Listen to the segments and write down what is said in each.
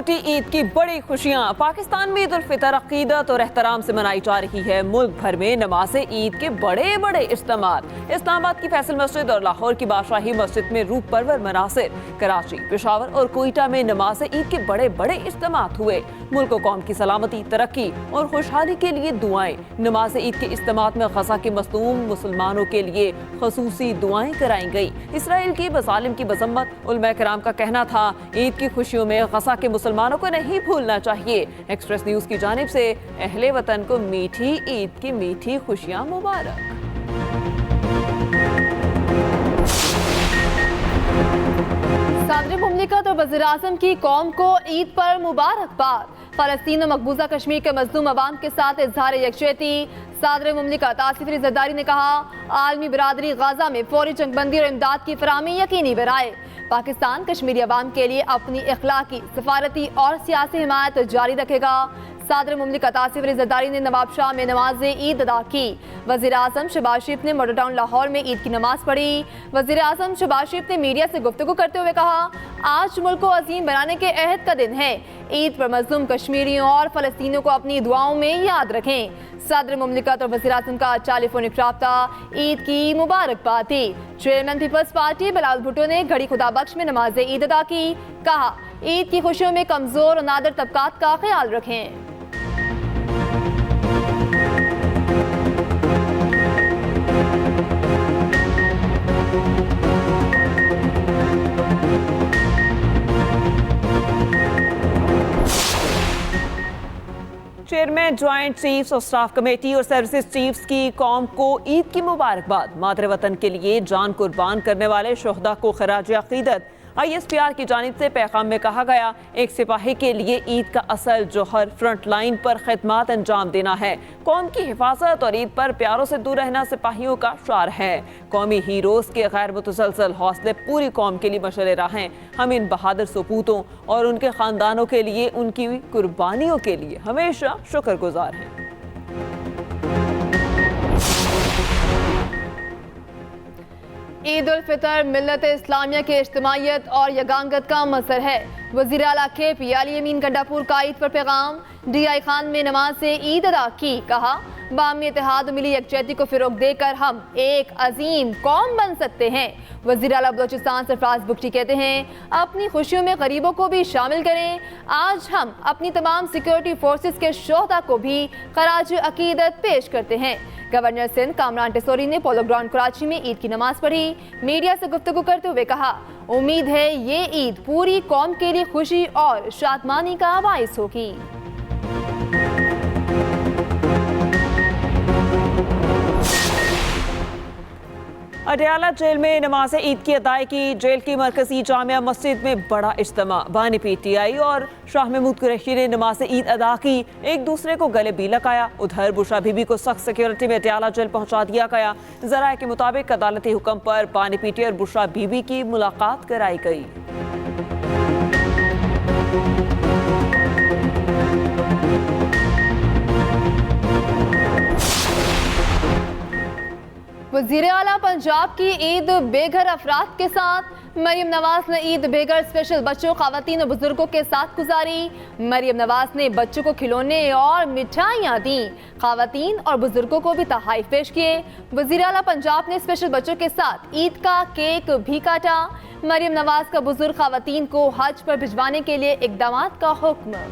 छोटी ईद की बड़ी खुशियां। पाकिस्तान में ईद उल फितर अकीदत और एहतराम से मनाई जा रही है। मुल्क भर में नमाज ईद के बड़े बड़े इज्तिमात। इस्लामाबाद की फैसल मस्जिद और लाहौर की बादशाही मस्जिद में रूह परवर मनासिर। कराची, पेशावर और कोयटा में नमाज ईद के बड़े बड़े इज्तिमात हुए। मुल्क कौम की सलामती, तरक्की और खुशहाली के लिए दुआएं। नमाज ईद के इज्तिमात में गजा के मज़लूम मुसलमानों के लिए खसूसी दुआएं कराई गई। इसराइल की बज़ालिम की मज़म्मत। उलमा किराम का कहना था ईद की खुशियों में गजा के मुसलमानों को नहीं भूलना चाहिए। एक्सप्रेस न्यूज की जानिब से अहले वतन को मीठी ईद की मीठी खुशियां मुबारक। सदर मुमलिकत और वज़ीर आज़म की कौम को ईद पर मुबारकबाद। फ़लस्तीन और मकबूजा कश्मीर के मज़लूम अवाम के साथ इज़हार यकजहती। सदर मुमलिकत आसिफ अली ज़रदारी ने कहा आलमी बिरादरी गजा में फौरी जंगबंदी और इमदाद की फराहमी यकीनी बनाए। पाकिस्तान कश्मीरी अवाम के लिए अपनी इखलाकी, सफारती और सियासी हिमायत जारी रखेगा। सदर मुमलिकत आसिफ अली ज़रदारी ने नवाब शाह में नमाज ईद अदा की। वज़ीर आज़म शहबाज शरीफ ने मॉडल टाउन लाहौर में ईद की नमाज पढ़ी। वज़ीर आज़म शहबाज शरीफ ने मीडिया से गुफ्तगू करते हुए कहा आज मुल्क को अजीम बनाने के अहद का दिन है। ईद पर मज़लूम कश्मीरियों और फ़लस्तीनियों को अपनी दुआओं में याद रखें। सदर मुमलिकत और वज़ीर आज़म का टेलीफोनिक राब्ता। ईद की मुबारकबाद दी। Chairman people's party Bilawal Bhutto ने घड़ी खुदा बख्श में नमाज ईद अदा की। कहा ईद की खुशियों में कमज़ोर और नादर तबकात का ख्याल रखें। Chairman joint chiefs of staff committee और सर्विसेज चीफ्स की कौम को ईद की मुबारकबाद। मादरे वतन के लिए जान कुर्बान करने वाले शोहदा को खराज अकीदत। ISPR की जानिब से पैगाम में कहा गया एक सिपाही के लिए ईद का असल जौहर फ्रंट लाइन पर खिदमत अंजाम देना है। कौम की हिफाजत और ईद पर प्यारों से दूर रहना सिपाहियों का शार है। कौमी हीरोज के गैर मुतसलसल हौसले पूरी कौम के लिए मशअल राह हैं। हम इन बहादुर सपूतों और उनके खानदानों के लिए उनकी कुर्बानियों के लिए हमेशा शुक्रगुजार हैं। ईद उल फितर मिल्लत इस्लामिया की इज्तिमाइयत और यगांगत का मसर है। वज़ीर आला KP अली अमीन गंडापुर का ईद पर पैगाम। DI खान में नमाज से ईद अदा की। कहा बामी इत्तेहाद और मिली यकजहती को फिरोग देकर हम एक अजीम कौम बन सकते हैं। वज़ीर आला बलोचिस्तान सरफराज बुगटी कहते हैं अपनी खुशियों में गरीबों को भी शामिल करें। आज हम अपनी तमाम सिक्योरिटी फोर्सेस के शोहदा को भी खराज अकीदत पेश करते हैं। गवर्नर सिंध कामरान टेसोरी ने पोलो ग्राउंड कराची में ईद की नमाज पढ़ी। मीडिया से गुफ्तगू करते हुए कहा उम्मीद है ये ईद पूरी कौम के लिए खुशी और शादमानी का बाइस होगी। अडयाला जेल में नमाज ईद की अदायगी। जेल की मरकजी जामिया मस्जिद में बड़ा इज्तिमा। बानी PTI और शाह महमूद कुरैशी ने नमाज ईद अदा की। एक दूसरे को गले भी लगाया। उधर बुशरा बीबी को सख्त सिक्योरिटी में अडयाला जेल पहुंचा दिया गया। जराये के मुताबिक अदालती हुक्म पर बानी PTI और बुशरा बीबी की मुलाकात कराई गई। वज़ीर आला पंजाब की ईद बेघर अफराद के साथ। मरियम नवाज ने ईद बेघर स्पेशल बच्चों, खवातीन और बुजुर्गों के साथ गुजारी। मरियम नवाज ने बच्चों को खिलौने और मिठाइयाँ दी। खवातीन और बुजुर्गों को भी तोहफे पेश किए। वज़ीर आला पंजाब ने स्पेशल बच्चों के साथ ईद का केक भी काटा। मरियम नवाज का बुजुर्ग खवातीन को हज पर भिजवाने के लिए इक़दामात का हुक्म।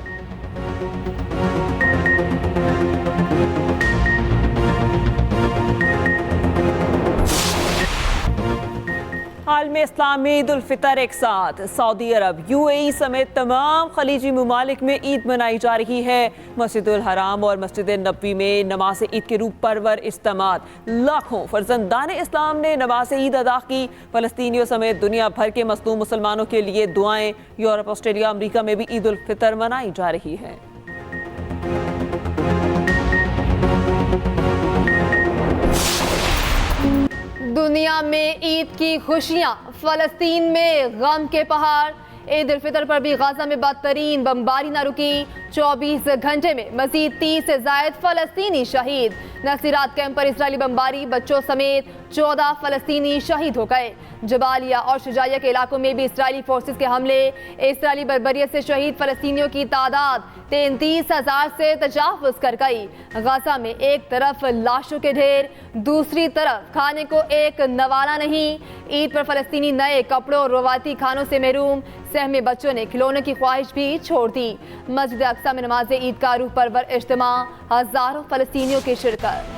आलम इस्लाम में ईद उल फितर एक साथ। सऊदी अरब, UAE समेत तमाम खलीजी ममालिक में ईद मनाई जा रही है। मस्जिदुल हराम और मस्जिद नबवी में नमाज ईद के रूह परवर इज्तिमात। लाखों फर्जंदान इस्लाम ने नमाज ईद अदा की। फलस्तीनियों समेत दुनिया भर के मज़लूम मुसलमानों के लिए दुआएं। यूरोप, ऑस्ट्रेलिया, अमरीका में भी ईद उल फितर मनाई जा रही है। दुनिया में ईद की खुशियां, फलस्तीन में गम के पहाड़। ईद उल फितर पर भी गाजा में बदतरीन बमबारी न रुकी। 24 घंटे में मजीद 30 से जायद फलस्तीनी शहीद। नसीरात कैंप पर इजरायली बमबारी, बच्चों समेत 14 फलस्तीनी शहीद हो गए। जबालिया और शुजाइया के इलाकों में भी इजरायली फोर्सेस के हमले, इजरायली बर्बरियत से शहीद फलस्तीनियों की तादाद 33,000 से तजावुज कर गई। गाजा में एक तरफ लाशों के ढेर, दूसरी तरफ खाने को एक नवाला नहीं। ईद पर फलस्तीनी नए कपड़ों और रवायती खानों से महरूम, सहमे बच्चों ने खिलौने की ख्वाहिश भी छोड़ दी। मस्जिद अक्सा में नमाज ईद का रूह परवर इज्तिमा, हजारों फलस्तीनियों की शिरकत।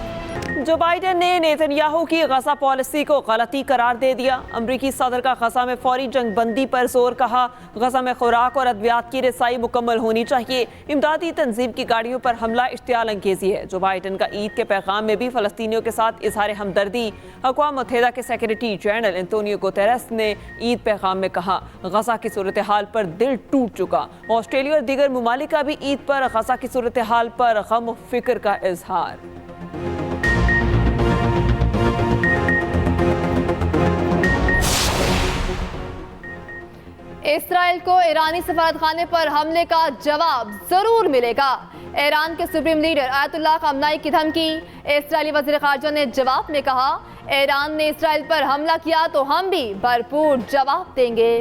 जो बाइडेन ने नेतन्याहू की गजा पॉलिसी को गलती करार दे दिया। अमरीकी सदर का गजा में फौरी जंग बंदी पर जोर, कहा गजा में खुराक और अद्वियात की रसाई मुकम्मल होनी चाहिए। इमदादी तंजीम की गाड़ियों पर हमला इश्तियाल अंगेजी है। जो बाइडेन का ईद के पैगाम में भी फलस्तीनियों के साथ इजहार हमदर्दी। अक़वाम मुत्तहिदा के सेक्रेटरी जनरल एंटोनियो गुतेरेस ने ईद पैगाम में कहा, गजा की सूरत हाल पर दिल टूट चुका। ऑस्ट्रेलिया और दीगर ममालिक का भी ईद पर गजा की सूरत हाल पर गम और फिक्र का इजहार। इसराइल को ईरानी सफारतखाने पर हमले का जवाब जरूर मिलेगा। ईरान के सुप्रीम लीडर आयतुल्लाह ख़ामनेई की धमकी। इसराइली वज़ीर ख़ारजा ने जवाब में कहा, ईरान ने इसराइल पर हमला किया तो हम भी भरपूर जवाब देंगे।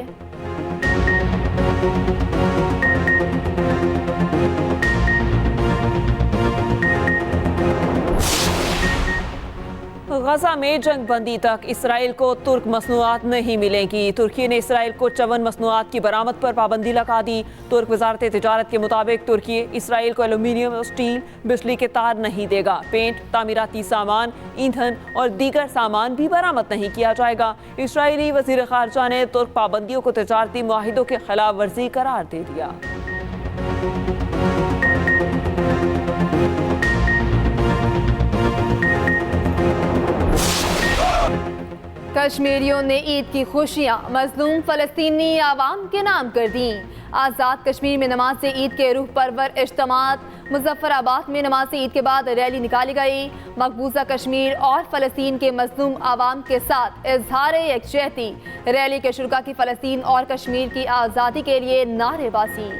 गजा में जंग बंदी तक इसराइल को तुर्क मसनूआत नहीं मिलेंगी। तुर्की ने इसराइल को 54 मसनूआत की बरामद पर पाबंदी लगा दी। तुर्क वजारत तिजारत के मुताबिक तुर्की इसराइल को एल्यूमिनियम और स्टील, बिजली के तार नहीं देगा। पेंट, तामीराती सामान, ईंधन और दीगर सामान भी बरामद नहीं किया जाएगा। इसराइली वजीर खारजा ने तुर्क पाबंदियों को तिजारती मुआहिदों के खिलाफ वर्जी करार दे दिया। कश्मीरियों ने ईद की खुशियां मजलूम फलस्तीनी आवाम के नाम कर दी। आज़ाद कश्मीर में नमाज ईद के रूह परवर इज्तिमात। मुजफ्फराबाद में नमाज ईद के बाद रैली निकाली गई। मकबूजा कश्मीर और फलस्तीन के मजलूम आवाम के साथ इजहार यकजहती। रैली के शुरा की फलस्तीन और कश्मीर की आज़ादी के लिए नारेबाजी।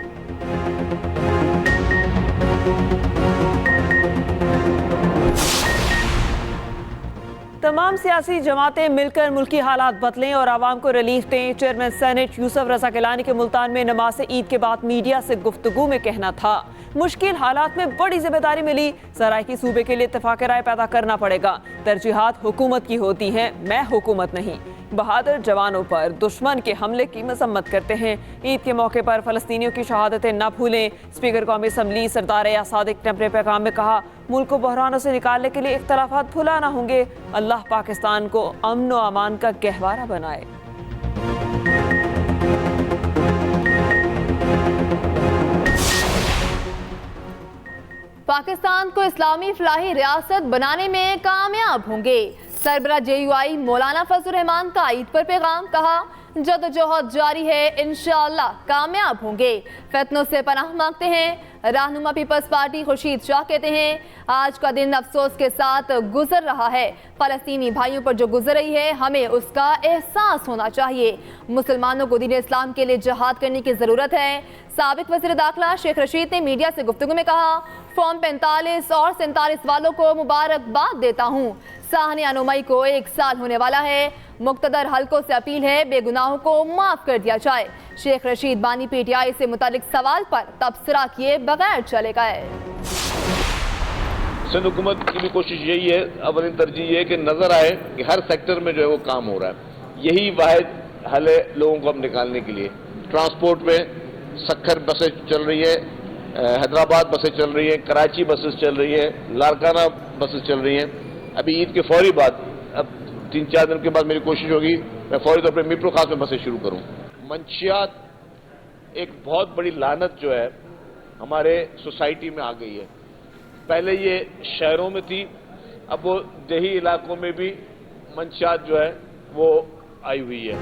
तमाम सियासी जमातें मिलकर मुल्की हालात बदलें और आवाम को रिलीफ दें। चेयरमैन सेनेट यूसुफ रजा गिलानी के मुल्तान में नमाज ईद के बाद मीडिया से गुफ्तगू में कहना था, मुश्किल हालात में बड़ी जिम्मेदारी मिली। सराइकी सूबे के लिए इत्तेफाक राय पैदा करना पड़ेगा। तरजीहात हुकूमत की होती हैं, मैं हुकूमत नहीं। बहादुर जवानों पर दुश्मन के हमले की मजम्मत करते हैं। ईद के मौके पर फलस्तीनियों की शहादतें न भूलें। स्पीकर कौमी असम्बली सरदार या सादिक ने अपने पैगाम में कहा, मुल्क को बहरानों से निकालने के लिए इख्तलाफात भुलाना होंगे। अल्लाह पाकिस्तान को अमन व अमान का गहवारा बनाए। पाकिस्तान को इस्लामी फलाही रियासत बनाने में कामयाब होंगे। सरबरा JUI मौलाना फजल रहमान का ईद पर पैगाम, कहा जदोजहद जारी है, इंशाअल्लाह कामयाब होंगे। फितनों से पनाह मांगते हैं। रहनुमा पीपल्स पार्टी खुर्शीद शाह कहते हैं, आज का दिन अफसोस के साथ गुजर रहा है। फलस्तीनी भाइयों पर जो गुजर रही है, हमें उसका एहसास होना चाहिए। मुसलमानों को दीन इस्लाम के लिए जहाद करने की ज़रूरत है। साबिक वज़ीर दाखिला शेख रशीद ने मीडिया से गुफ्तगू में कहा, फॉर्म 45 और 47 वालों को मुबारकबाद देता हूँ। साहनी अनुमई को 1 साल होने वाला है। मुक्तदर हलकों से अपील है, बेगुनाहों को माफ कर दिया जाए। शेख रशीद बानी PTI से मुतालिक सवाल पर तबसरा किए बगैर चले गए। सिंध हुकूमत की भी कोशिश यही है, अवलिन तरजीह ये है कि नजर आए कि हर सेक्टर में जो है वो काम हो रहा है। यही वाहिद हल है लोगों को अब निकालने के लिए। ट्रांसपोर्ट में सखर बसें चल रही है, हैदराबाद बसें चल रही हैं, कराची बसेस चल रही है, लारकाना बसेस चल रही हैं। अभी ईद के फौरी बाद, अब 3-4 दिन के बाद मेरी कोशिश होगी मैं फौरी तौर पर मीरपुर खास में बसें शुरू करूं। मंशियात एक बहुत बड़ी लानत जो है हमारे सोसाइटी में आ गई है। पहले ये शहरों में थी, अब वो देही इलाकों में भी मंशियात जो है वो आई हुई है।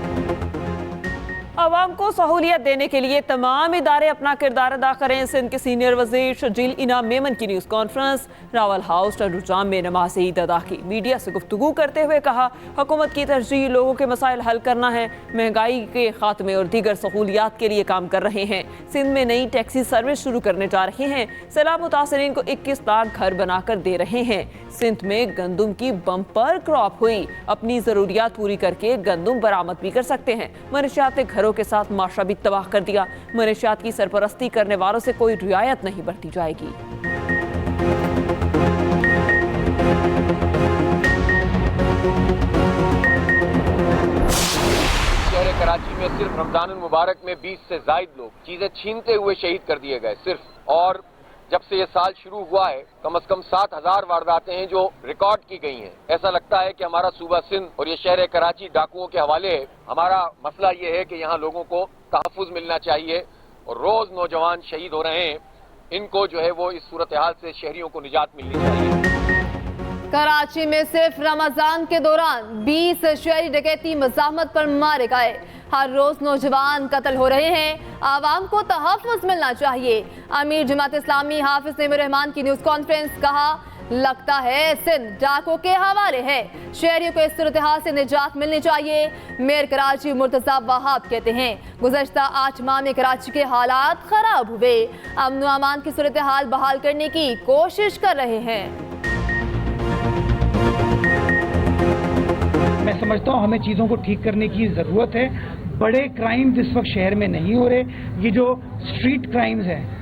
आवाम को सहूलियत देने के लिए तमाम इदारे अपना किरदार अदा करें। सिंध के सीनियर वजीर शजील इनाम मेमन की न्यूज़ कॉन्फ्रेंस। रावल हाउस टरूजाम में नमाज ईद अदा की। मीडिया से गुफ्तगू करते हुए कहा, हुकूमत की तरजीह लोगों के मसाइल हल करना है। महंगाई के खात्मे और दीगर सहूलियात के लिए काम कर रहे हैं। सिंध में नई टैक्सी सर्विस शुरू करने जा रहे हैं। सैलाब मुतासरीन को 21 लाख घर बनाकर दे रहे हैं। सिंध में गंदुम की बम्पर क्रॉप हुई। अपनी ज़रूरियात पूरी करके गंदुम बरामद भी कर सकते हैं। मनशियात ने घरों के साथ माशरा भी तबाह कर दिया। मनशियात की सरपरस्ती करने वालों से कोई रियायत नहीं बरती जाएगी। शहर कराची में सिर्फ रमजान मुबारक में 20 से जायद लोग चीजें छीनते हुए शहीद कर दिए गए सिर्फ। और जब से ये साल शुरू हुआ है कम से कम 7,000 वारदातें हैं जो रिकॉर्ड की गई हैं। ऐसा लगता है कि हमारा सूबा सिंध और ये शहर कराची डाकुओं के हवाले है। हमारा मसला ये है कि यहाँ लोगों को तहफ़्फ़ुज़ मिलना चाहिए और रोज नौजवान शहीद हो रहे हैं। इनको जो है वो इस सूरत हाल से शहरियों को निजात मिलनी चाहिए। कराची में सिर्फ रमजान के दौरान 20 शहरी डकैती मज़ाहमत पर मारे गए। हर रोज नौजवान कत्ल हो रहे हैं। आवाम को तहफ़्फ़ुज़ मिलना चाहिए। अमीर जमात इस्लामी हाफिज नईमुर रहमान की न्यूज़ कॉन्फ्रेंस। कहा, लगता है सिंध डाकों के हवाले है। शहरियों को इस सूरत हाल से निजात मिलनी चाहिए। मेयर कराची मुर्तज़ा वहाब कहते हैं, गुज़श्ता 8 माह में कराची के हालात खराब हुए। अमन व अमान की सूरत हाल बहाल करने की कोशिश कर रहे हैं। मैं समझता हूँ हमें चीज़ों को ठीक करने की ज़रूरत है। बड़े क्राइम्स इस वक्त शहर में नहीं हो रहे। ये जो स्ट्रीट क्राइम्स हैं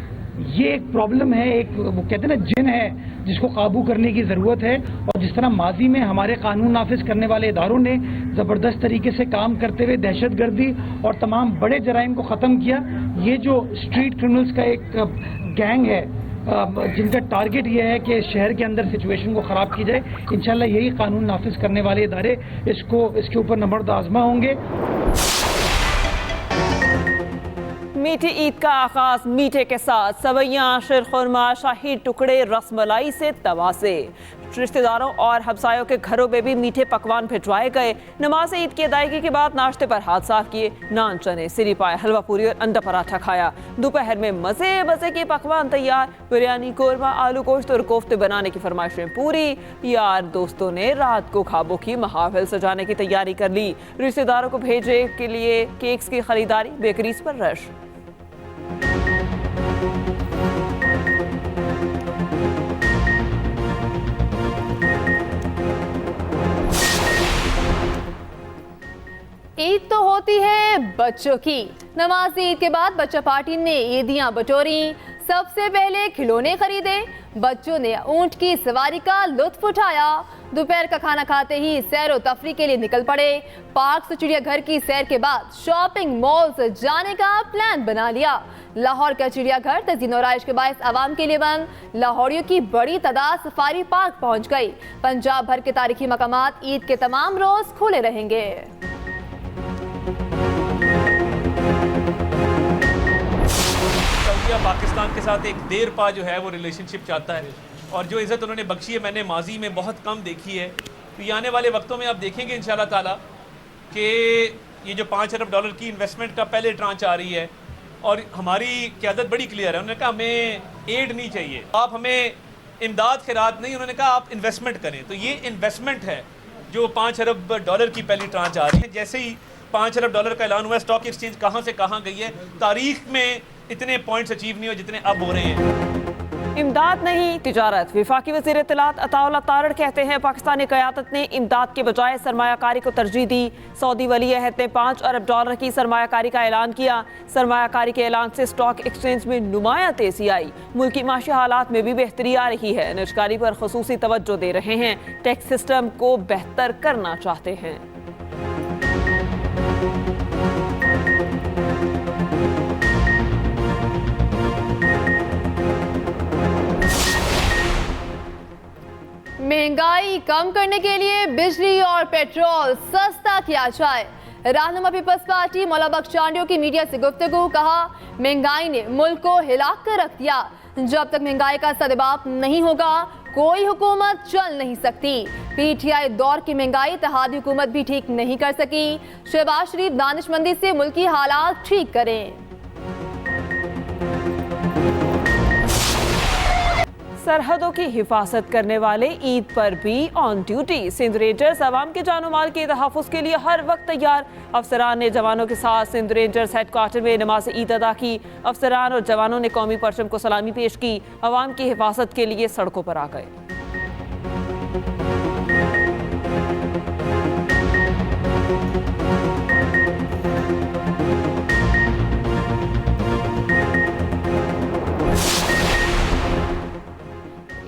ये एक प्रॉब्लम है, एक वो कहते हैं ना जिन है जिसको काबू करने की ज़रूरत है। और जिस तरह माजी में हमारे कानून नाफिज करने वाले इदारों ने ज़बरदस्त तरीके से काम करते हुए दहशतगर्दी और तमाम बड़े जराइम को ख़त्म किया, ये जो स्ट्रीट क्रिमिनल्स का एक गैंग है जिनका टारगेट ये है कि शहर के अंदर सिचुएशन को ख़राब की जाए, इंशाल्लाह यही कानून नाफिज करने वाले इदारे इसके ऊपर नमर्द आज़मा होंगे। मीठी ईद का आगाज मीठे के साथ सवैयां, शीरखुरमा, शाही टुकड़े, रसमलाई से तवासे। रिश्तेदारों और हमसायों के घरों में भी मीठे पकवान भिजवाए गए। नमाज ईद की अदायगी के बाद नाश्ते पर हाथ साफ किए। नान, चने, सिरी पाए, हलवा पूरी और अंडा पराठा खाया। दोपहर में मजे मजे के पकवान तैयार। बिरयानी, कोरमा, आलू गोश्त और कोफ्ते बनाने की फरमाइशें पूरी। यार दोस्तों ने रात को खाबों की महाफिल सजाने की तैयारी कर ली। रिश्तेदारों को भेजे के लिए केक्स की खरीदारी, बेकरीज पर रश। ईद तो होती है बच्चों की। नमाज ईद के बाद बच्चा पार्टी ने ईदियां बटोरी। सबसे पहले खिलौने खरीदे। बच्चों ने ऊंट की सवारी का लुत्फ उठाया। दोपहर का खाना खाते ही सैर व तफरी के लिए निकल पड़े। पार्क से चिड़ियाघर की सैर के बाद शॉपिंग मॉल्स जाने का प्लान बना लिया। लाहौर का चिड़ियाघर तज़ीन और आराइश के बायस आवाम के लिए बंद। लाहौरियों की बड़ी तादाद सफारी पार्क पहुंच गई। पंजाब भर के तारीखी मकामात ईद के तमाम रोज खुले रहेंगे। पाकिस्तान के साथ एक देर पा जो है वो रिलेशनशिप चाहता है और जो इज़्ज़त उन्होंने बख्शी है मैंने माजी में बहुत कम देखी है। तो ये आने वाले वक्तों में आप देखेंगे इंशाल्लाह ताला कि ये जो $5 अरब की इन्वेस्टमेंट का पहले ट्रांच आ रही है और हमारी क़यादत बड़ी क्लियर है। उन्होंने कहा हमें एड नहीं चाहिए, आप हमें इमदाद खैरात नहीं, उन्होंने कहा आप इन्वेस्टमेंट करें। तो ये इन्वेस्टमेंट है जो $5 अरब की पहली ट्रांच आ रही है। जैसे ही $5 अरब का ऐलान हुआ, स्टॉक एक्सचेंज कहाँ से कहाँ गई है। तारीख में इतने पॉइंट्स अचीव नहीं हुए जितने अब हो रहे हैं। इमदाद नहीं तिजारत। वफाकी वज़ीर इत्तलात अताउल्लाह तारड़ कहते हैं, पाकिस्तानी क़यादत ने इमदाद के बजाय सरमायाकारी को तरजीह दी। सऊदी वली अहद ने $5 अरब की सरमायाकारी का ऐलान किया। सरमायाकारी के ऐलान से स्टॉक एक्सचेंज में नुमाया तेजी आई। मुल्की माशी हालात में भी बेहतरी आ रही है। निजकारी पर खुसूसी तवज्जो दे रहे हैं। टैक्स सिस्टम को बेहतर करना चाहते हैं। महंगाई कम करने के लिए बिजली और पेट्रोल सस्ता किया जाए। रहनुमा पीपल्स पार्टी मौला बख्श चांडियों की मीडिया से गुफ्तगू। कहा, महंगाई ने मुल्क को हिला कर रख दिया। जब तक महंगाई का सदबाप नहीं होगा कोई हुकूमत चल नहीं सकती। पीटीआई दौर की महंगाई इत्तेहादी हुकूमत भी ठीक नहीं कर सकी। शहबाज शरीफ दानिशमंदी से मुल्की हालात ठीक करें। सरहदों की हिफाजत करने वाले ईद पर भी ऑन ड्यूटी। सिंध रेंजर्स अवाम के जानो माल के तहफ़्फ़ुज़ के लिए हर वक्त तैयार। अफसरान ने जवानों के साथ सिंध रेंजर्स हेडक्वार्टर में नमाज ईद अदा की। अफसरान और जवानों ने कौमी परचम को सलामी पेश की। अवाम की हिफाजत के लिए सड़कों पर आ गए।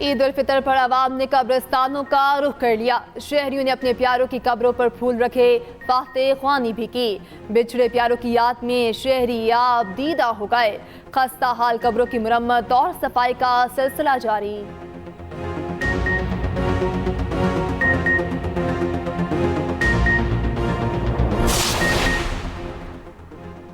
ईद उल फितर पर आवाम ने कब्रिस्तानों का रुख कर लिया। शहरियों ने अपने प्यारों की कब्रों पर फूल रखे, फाते ख्वानी भी की। बिछड़े प्यारों की याद में शहरी आप दीदा हो गए। खस्ता हाल कब्रों की मुरम्मत और सफाई का सिलसिला जारी।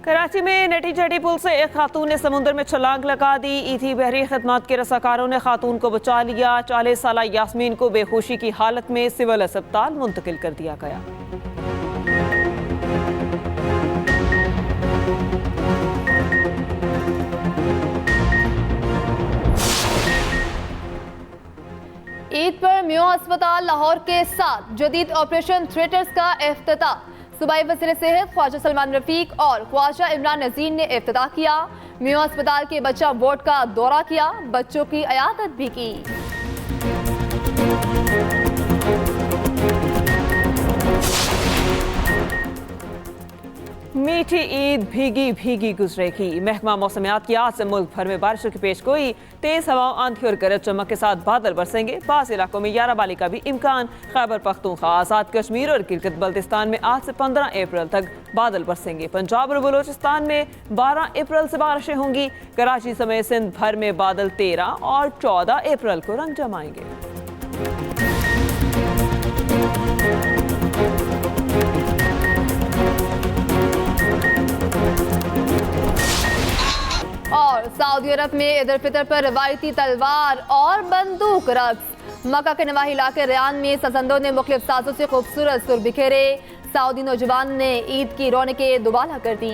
कराची में नटी चटी पुल से एक खातून ने समुद्र में छलांग लगा दी। ईथी बहरी खदमात के रसाकारों ने खातून को बचा लिया। 40 साला यास्मीन को बेहोशी की हालत में सिविल अस्पताल मुंतकिल कर दिया गया। ईद पर म्यो अस्पताल लाहौर के साथ जदीद ऑपरेशन थिएटर्स का इफ्तिताह। सूबाई वज़ीर सेहत ख्वाजा सलमान रफीक और ख्वाजा इमरान नज़ीर ने इफ्तिताह किया। म्यो अस्पताल के बच्चा वार्ड का दौरा किया, बच्चों की अयादत भी की। मीठी ईद भीगी भीगी गुजरेगी। महकमा मौसमियात की आज से मुल्क भर में बारिशों की पेशगोई। तेज हवाओं, आंधी और गरज चमक के साथ बादल बरसेंगे। बाज़ इलाकों में याराबाली का भी इम्कान। खैबर पख्तूनख्वा, आज़ाद कश्मीर और गिलगित बल्तिस्तान में आज से 15 अप्रैल तक बादल बरसेंगे। पंजाब और बलोचिस्तान में 12 अप्रैल से बारिशें होंगी। कराची समेत सिंध भर में बादल 13 और 14 अप्रैल को रंग जमाएंगे। और सऊदी अरब में ईद उल फितर पर रवायती तलवार और बंदूक रक्स। मक्का के नवाही इलाके रियान में सजंदों ने मुख्तलिफ साजों से खूबसूरत सुर बिखेरे। सऊदी नौजवान ने ईद की रौनकें दुबाला कर दी।